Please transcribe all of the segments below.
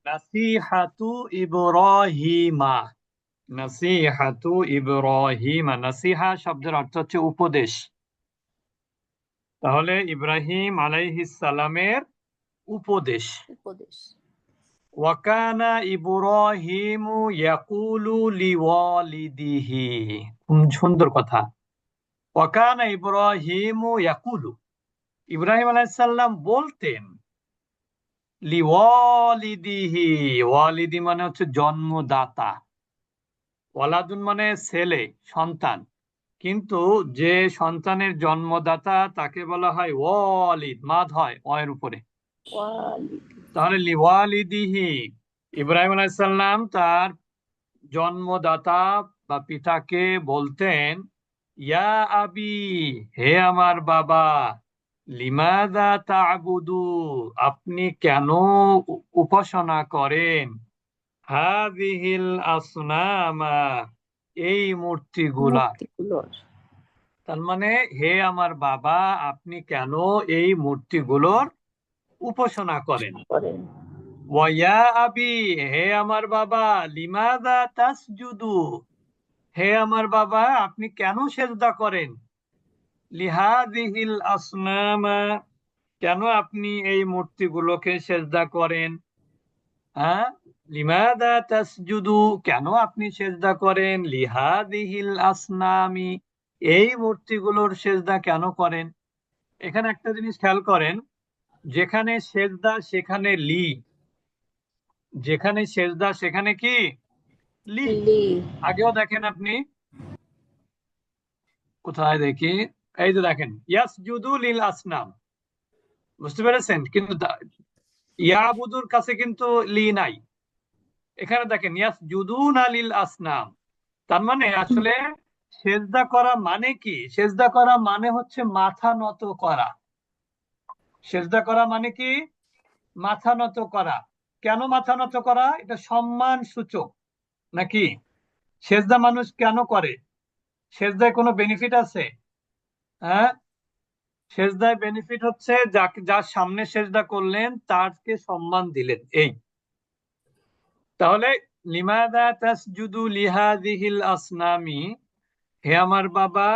নাসিহাতু ইব্রাহিমা। নাসিহাতু ইব্রাহিমা, নাসিহা শব্দের অর্থ হচ্ছে উপদেশ। তাহলে ইব্রাহিম আলাইহিস সালামের উপদেশ। উপদেশ। ওয়াকানা ইব্রাহিমু ইয়াকুলু লিওয়ালিদিহি, সুন্দর কথা। ওয়াকানা ইব্রাহিমু ইয়াকুলু, ইব্রাহিম আলাইহিস সালাম বলতেন, লিওয়ালিদিহি, ওয়ালিদি মানে হচ্ছে জন্মদাতা, ওয়ালাদুন মানে ছেলে, সন্তান। কিন্তু যে সন্তানের জন্মদাতা তাকে বলা হয় ওয়ালিদ, মাদ হয় অয়ের উপরে। তাহলে লিওয়ালিদিহি, ইব্রাহিম আলাইহিস সালাম তার জন্মদাতা বা পিতাকে বলতেন, ইয়া আবি, হে আমার বাবা, লিমাযা তা'বুদু, আপনি কেন উপাসনা করেন, হাযিহিল আসনামা, এই মূর্তিগুলা। তার মানে, হে আমার বাবা, আপনি কেন এই মূর্তিগুলোর উপাসনা করেন। ওয়া আবি, হে আমার বাবা, লিমাযা তাসজুদু, হে আমার বাবা, আপনি কেন সেজদা করেন, লিহাযিহিল আসনামা, কেন আপনি এই মূর্তিগুলোকে সেজদা করেন। হ্যাঁ, লিমাযা তাসজুদু, কেন আপনি সেজদা করেন, লিহাযিহিল আসনামি, এই মূর্তিগুলোর সেজদা কেন করেন। এখানে একটা জিনিস খেয়াল করেন, যেখানে সেজদা সেখানে লি, যেখানে সেজদা সেখানে কি লি। আগেও দেখেন আপনি, কোথায় দেখি, এই যে দেখেন, ইয়াসজুদু লিল আসনাম, বুঝতে পেরেছেন, কিন্তু ইয়াবুদুর কাছে কিন্তু লি নাই। এখানে দেখেন ইয়াসজুদুনা লিল আসনাম, তার মানে আসলে সেজদা করা মানে কি, সেজদা করা মানে হচ্ছে মাথা নত করা। সেজদা করা মানে কি, মাথা নত করা। কেন মাথা নত করা, এটা সম্মান সূচক নাকি। সেজদা মানুষ কেন করে, সেজদায় কোনো বেনিফিট আছে? হ্যাঁ, সেজদায় বেনিফিট হচ্ছে যার সামনে সেজদা করলেন তারকে সম্মান দিলেন, এই। তাহলে লিমাযা তাসজুদু লিহাযিহিল আসনামি, হে আমার বাবা,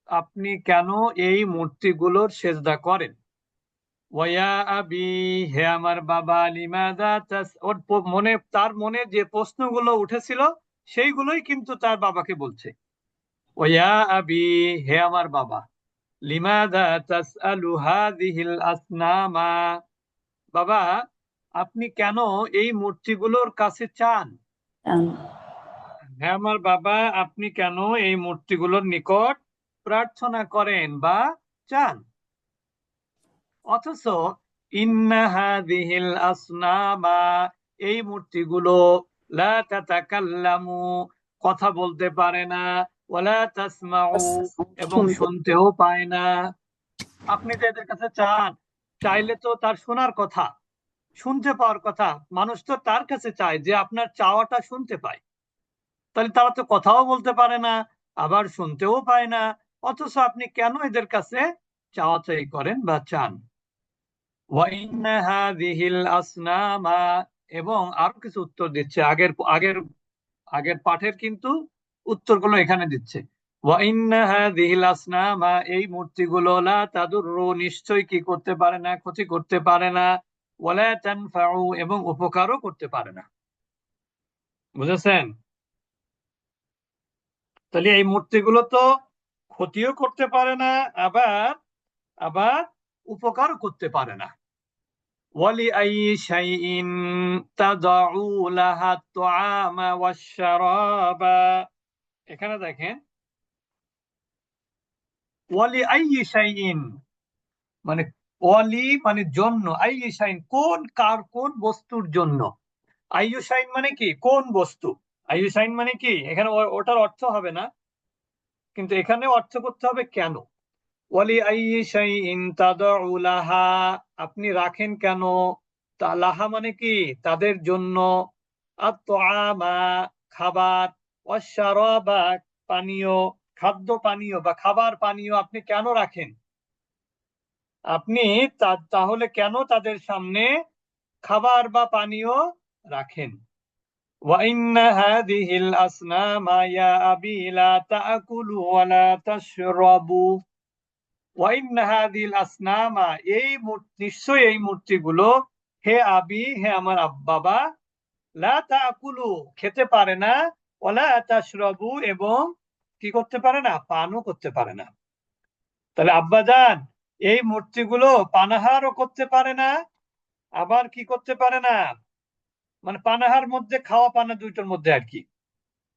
আপনি কেন এই মূর্তিগুলোর সেজদা করেন। ওয়া আবি, হে আমার বাবা, লিমাযা ওর মনে, তার মনে যে প্রশ্নগুলো উঠেছিল সেইগুলোই কিন্তু তার বাবাকে বলছে। ওয়া আবি, হে আমার বাবা, লিমাযা তাসআলু হাযিহিল আসনামা, বাবা, আপনি কেন এই মূর্তিগুলোর কাছে চান। হ্যাঁ আমার বাবা, আপনি কেন এই মূর্তিগুলোর নিকট প্রার্থনা করেন বা চান। অথচ ইন্না হাযিহিল আসনামা, এই মূর্তিগুলো লা তাতাকাল্লামু, কথা বলতে পারে না, ওয়ালা তাসমাউ, এবং শুনতেও পায় না। আপনি তো এদের কাছে চান, চাইলে তো তার শোনার কথা, শুনতে পাওয়ার কথা। মানুষ তো তার কাছে চায় যে আপনার চাওয়াটা শুনতে পায়। তাহলে তারা তো কথাও বলতে পারে না, আবার শুনতেও পায় না, অথচ আপনি কেন এদের কাছে চাওয়া চাই করেন বা চান। ওয়াইন্না হাযিহিল আসনামা, এবং আরো কিছু উত্তর দিচ্ছে, আগের আগের আগের পাঠের কিন্তু উত্তরগুলো এখানে দিচ্ছে। ওয়াইন্না হাযিহিল আসনামা, এই মূর্তিগুলো লা তাদুররু, নিশ্চয় কি করতে পারে না, ক্ষতি করতে পারে না, ওয়ালা তানফাউ, এবং উপকারও করতে পারে না। বুঝেছেন? তাহলে এই মূর্তিগুলো তো ক্ষতিও করতে পারে না, আবার আবার উপকারও করতে পারে না। ওয়ালিআইয়ি শাইইন তাদউ লাহা আত-তুআমা ওয়াশ-শারাবা, এখানে দেখেন, ওয়ালিআইয়ি শাইইন মানে, ওয়ালি মানে জন্য, আইয়ি শাইইন কোন, কার, কোন বস্তুর জন্য। আইয়ু শাইইন মানে কি, কোন বস্তু। আইয়ু শাইইন মানে কি, এখানে ওটার অর্থ হবে না, কিন্তু এখানে অর্থ করতে হবে কেন। ওয়ালিআইয়ি শাইইন তাদউ লাহা, আপনি রাখেন কেন, তা লাহা মানে কি, তাদের জন্য, আত-তুআমা খাবার, ওয়াশ-শারাবা পানীয়, খাদ্য পানীয় বা খাবার পানীয় আপনি কেন রাখেন। আপনি তাহলে কেন তাদের সামনে খাবার বা পানীয় রাখেন। وَإِنَّ هَذِهِ الْأَصْنَامَ يَا أَبِي لَا تَأْكُلُوا وَلَا تَشْرَبُوا وَإِنَّ هَذِهِ الْأَصْنَامَ নিশ্চয়ই এই মূর্তিগুলো হে আবি হে আমার বাবা লা তাকুলু খেতে পারে না ওয়ালা তাশরাবু এবং কি করতে পারে না পানও করতে পারে না। তাহলে আব্বাজান এই মূর্তিগুলো পানাহারও করতে পারে না, আবার কি করতে পারে না, মানে পানাহার মধ্যে খাওয়া পানা দুইটার মধ্যে আর কি,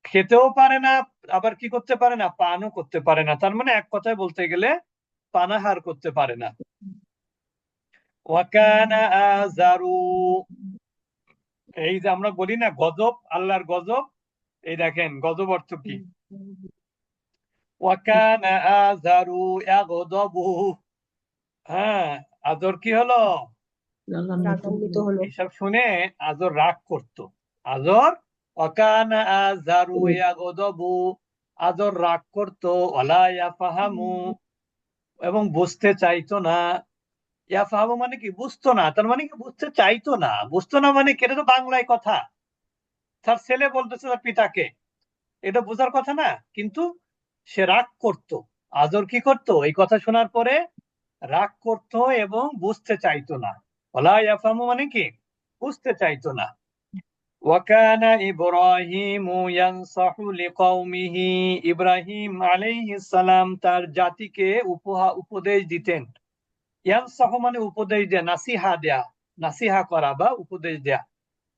খেতেও পারে না আবার কি করতে পারে না পানও করতে পারে না। তার মানে এক কথায় বলতে গেলে পানাহার করতে পারে না। ওয়াকানা আযারু, এই যে আমরা বলি না গজব, আল্লাহর গজব, এই দেখেন গজব অর্থ কি। ওয়াকানা আযারু ইয়াগদাবু, হ্যাঁ আজর কি হলো, রাগান্বিত হলো। এসব শুনে আজর রাগ করতো। আজর ওয়াকানা আযারু ইয়াগদাবু, আজর রাগ করতো, ওয়ালা ইয়াফহামু এবং বুঝতে চাইতো না। ইয়াফহামু মানে কি বুঝতো না, তার মানে কি বুঝতে চাইতো না, বুঝতো না মানে কি, এটা তো বাংলায় কথা, তার ছেলে বলতেছে তার পিতাকে, এটা বোঝার কথা না, কিন্তু সে রাগ করত। আজর কি করত, এই কথা শোনার পরে রাগ করত এবং বুঝতে চাইতো না। ওয়ালা ইয়াফহামু মানে কি বুঝতে চাইতো না। ওয়াকানা ইব্রাহিমু ইয়ানসাহু লিকাওমিহি, ইব্রাহিম আলাইহিস সালাম তার জাতিকে উপদেশ দিতেন। ইয়ানসাহু মানে উপদেশ দেয়া, নাসিহা দেয়া, নাসিহা করা বা উপদেশ দেয়া।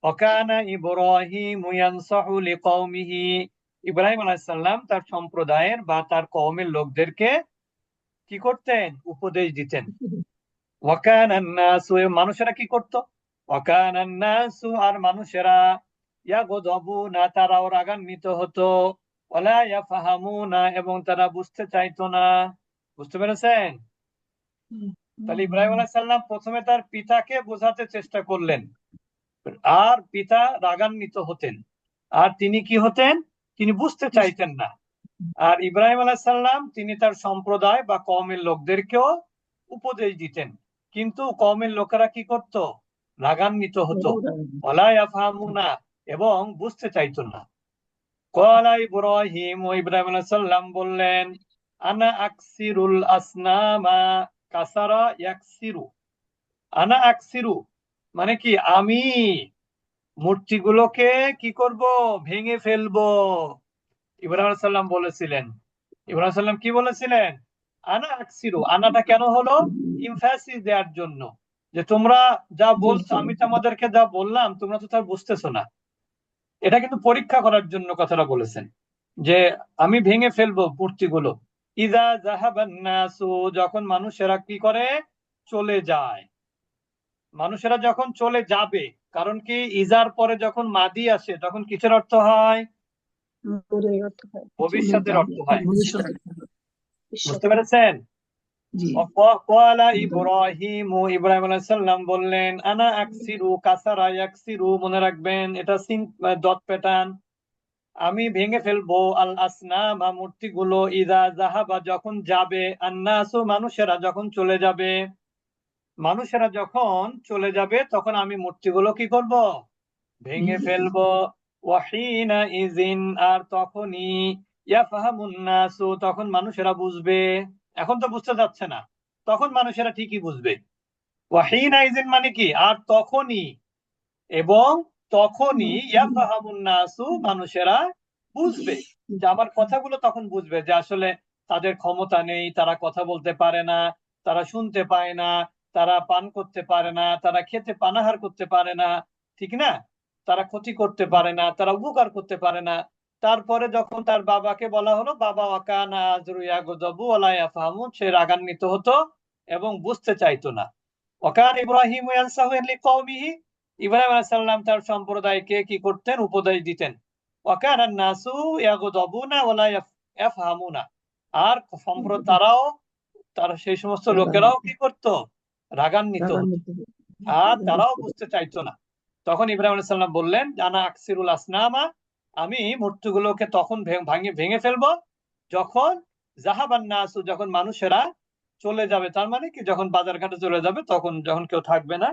ওয়াকানা ইব্রাহিমু ইয়ানসাহু লিকাওমিহি, ইব্রাহিম আলাইহিস সালাম তার সম্প্রদায়ের বা তার কওমের লোকদেরকে কি করতেন উপদেশ দিতেন। ওয়াকানান নাসু, মানুষেরা কি করত, ওয়াকানান নাসু আর মানুষেরা ইয়াগদাবুনা তারাও রাগান্বিত হতো, ওয়ালা ইয়াফহামুনা এবং তারা বুঝতে চাইতো না। বুঝতে পেরেছেন? তাহলে ইব্রাহিম আলাইহিস সালাম প্রথমে তার পিতাকে বোঝাতে চেষ্টা করলেন, আর পিতা রাগান্বিত হতেন, আর তিনি কি হতেন, তিনি বুঝতে চাইতেন না। আর ইব্রাহিম আলাইহিস সালাম তিনি তার সম্প্রদায় বা কওমের লোকদেরকেও উপদেশ দিতেন, কিন্তু কওমের লোকেরা কি করত, রাগান্বিত হতো, ওয়ালা ইয়াফহামুনা এবং বুঝতে চাইতো না। ক্বালা ইব্রাহিম, ও ইব্রাহিম আলাইহিস সালাম বললেন, আনা আকসিরুল আসনামা, কাসারা ইয়াকসিরু, আনা আকসিরু মানে কি আমি মূর্তিগুলোকে কি করব, ভেঙে ফেলবো। ইব্রাহিম আলাইহিস সালাম বলেছিলেন, ইব্রাহিম আলাইহিস সালাম কি বলেছিলেন, আনা আকসিরু, আনাটা কেন হলো, ইমফাসিস দেওয়ার জন্য, যে তোমরা যা বলছো, আমি তোমাদেরকে যা বললাম তোমরা তো তার বুঝতেছো না, এটা কিন্তু পরীক্ষা করার জন্য কথাটা বলেছেন, যে আমি ভেঙে ফেলবো মূর্তিগুলো। ইজা জাহাবান নাসু, যখন মানুষেরা কি করে চলে যায়, মানুষেরা যখন চলে যাবে, কারণ কি ইজার পরে যখন মাদি আসে তখন কিসের অর্থ হয়, ভবিষ্যতের অর্থ হয়। বুঝতে পেরেছেন? ক্বালা ইব্রাহিম, ইব্রাহিম আলাইহিস সালাম বললেন, আনা আকসিরু, কাসারা ইয়াকসিরু মনে রাখবেন, এটা সিন ডট প্যাটার্ন, আমি ভেঙে ফেলবো আল আসনামা মূর্তিগুলো, ইজা জাহাবা যখন যাবে, আন্নাসু মানুষেরা যখন চলে যাবে, মানুষেরা যখন চলে যাবে তখন আমি মূর্তিগুলো কি করব, ভেঙে ফেলবো। ওয়াহিনা ইজিন আর তখনই, ইয়াফহামুন নাসু তখন মানুষেরা বুঝবে, এখন তো বুঝতে যাচ্ছে না, তখন মানুষেরা ঠিকই বুঝবে। ওয়াহিনা ইজিন মানে কি আর তখনই, এবং তখনই ইয়াফহামুন নাসু মানুষেরা বুঝবে, যে আমার কথাগুলো তখন বুঝবে যে আসলে তাদের ক্ষমতা নেই, তারা কথা বলতে পারে না, তারা শুনতে পায় না, তারা পান করতে পারে না, তারা খেতে পানাহার করতে পারে না, ঠিক না, তারা ক্ষতি করতে পারে না, তারা উপকার করতে পারে না। তারপরে যখন তার বাবাকে বলা হলো, বাবা ওয়াকানা আযরু ইয়াগদাবু ওয়ালা ইয়াফহামুন, সে রাগান্বিত হতো এবং বুঝতে চাইতো না। ওয়াকান ইব্রাহিম ইয়ানসাহু লিকওমিহি, ইব্রাহিম আলাইহিস সালাম তার সম্প্রদায়কে কি করতেন উপদেশ দিতেন। ওয়াকানান নাসু ইয়াগদাবুনা ওয়ালা ইয়াফহামুনা, আর তারাও, তারা সেই সমস্ত লোকেরাও কি করত, রাগান্বিত হতো, আর তারাও বুঝতে চাইতো না। তখন ইব্রাহিম আলাইহিস সালাম বললেন, আনা আকসিরুল আসনামা, আমি মূর্তিগুলোকে তখন ভেঙে ফেলবো যখন জাহাবান নাসু, যখন মানুষেরা চলে যাবে, তার মানে কি যখন বাজার ঘাটে চলে যাবে, তখন যখন কেউ থাকবে না,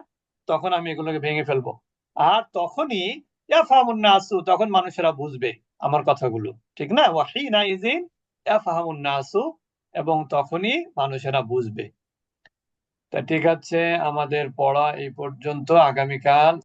তখন আমি এগুলোকে ভেঙে ফেলবো। আর তখনই ইয়াফহামুন নাসু, তখন মানুষেরা বুঝবে আমার কথাগুলো, ঠিক না? ওয়াহিনা ইযিন ইয়াফহামুন নাসু, এবং তখনই মানুষেরা বুঝবে। তা ঠিক আছে, আমাদের পড়া এই পর্যন্ত। আগামীকাল